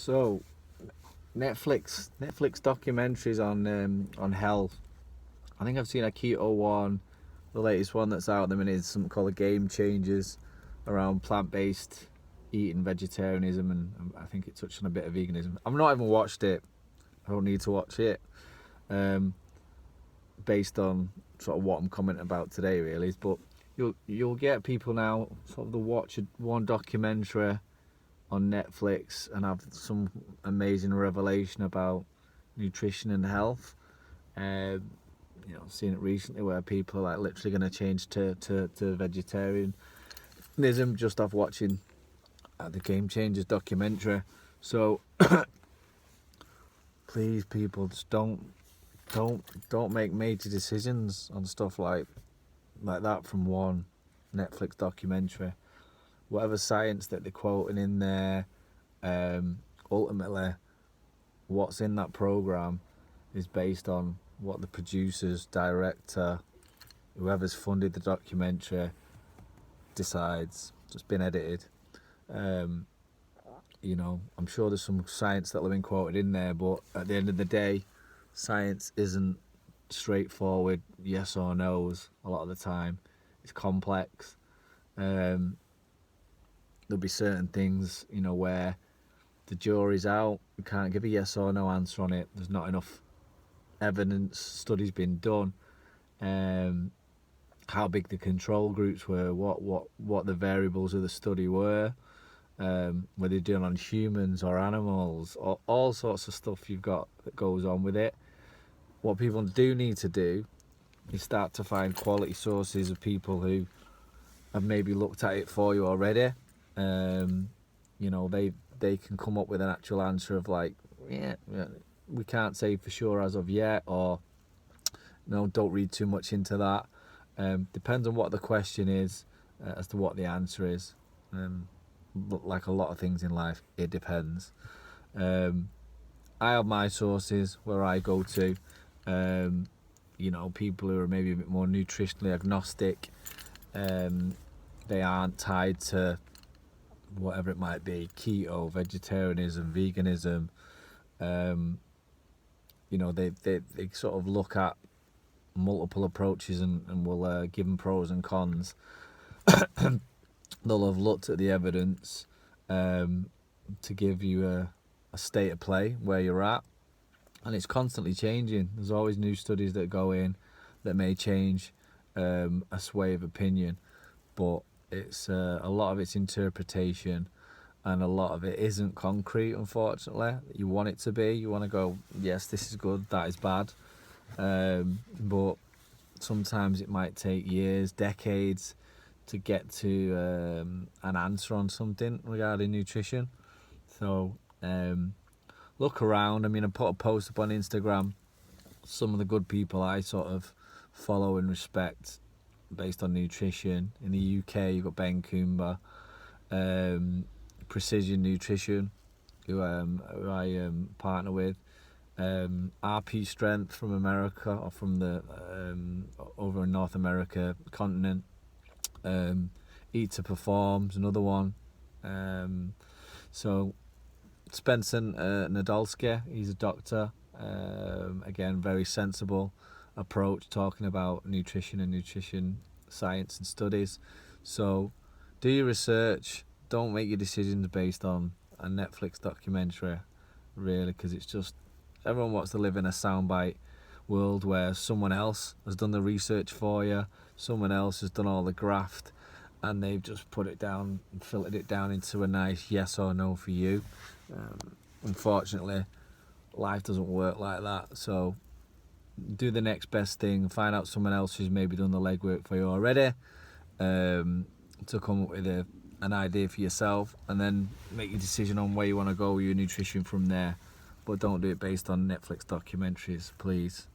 So, Netflix documentaries on health. I think I've seen a keto one. The latest one that's out at the minute is something called Game Changers, around plant-based eating, vegetarianism, and I think it touched on a bit of veganism. I've not even watched it. I don't need to watch it. Based on sort of what I'm commenting about today, really. But you'll get people now sort of to watch one documentary on Netflix and have some amazing revelation about nutrition and health. I've seen it recently where people are like literally going to change to vegetarianism just off watching the Game Changers documentary. So please, people, just don't make major decisions on stuff like that from one Netflix documentary. Whatever science that they're quoting in there, ultimately, what's in that program is based on what the producers, director, whoever's funded the documentary decides. It's been edited. I'm sure there's some science that'll have been quoted in there, but at the end of the day, science isn't straightforward yes or no's a lot of the time. It's complex. There'll be certain things, where the jury's out. We can't give a yes or no answer on it. There's not enough evidence, studies been done. How big the control groups were, what the variables of the study were, whether they're doing on humans or animals, or all sorts of stuff you've got that goes on with it. What people do need to do is start to find quality sources of people who have maybe looked at it for you already. They can come up with an actual answer of like, we can't say for sure as of yet, or no, don't read too much into that. Depends on what the question is as to what the answer is. Like a lot of things in life, it depends. I have my sources where I go to. People who are maybe a bit more nutritionally agnostic. They aren't tied to whatever it might be, keto, vegetarianism, veganism. They sort of look at multiple approaches and will give them pros and cons. They'll have looked at the evidence to give you a state of play where you're at, and it's constantly changing. There's always new studies that go in that may change a sway of opinion, but it's a lot of it's interpretation, and a lot of it isn't concrete, unfortunately. You want it to be. You want to go, yes, this is good, that is bad. But sometimes it might take years, decades to get to an answer on something regarding nutrition. So look around. I put a post up on Instagram. Some of the good people I sort of follow and respect based on nutrition. In the UK, you've got Ben Coomber, Precision Nutrition, who I partner with. RP Strength from America, or from the over in North America continent. Eat to Perform's another one. So Spencer Nadolski, he's a doctor. Again, very sensible approach, talking about nutrition and nutrition science and studies. So do your research. Don't make your decisions based on a Netflix documentary, really, because it's just, everyone wants to live in a soundbite world where someone else has done the research for you, someone else has done all the graft, and they've just put it down and filtered it down into a nice yes or no for you. Unfortunately, life doesn't work like that. So do the next best thing. Find out someone else who's maybe done the legwork for you already, to come up with an idea for yourself, and then make your decision on where you want to go with your nutrition from there. But don't do it based on Netflix documentaries, please.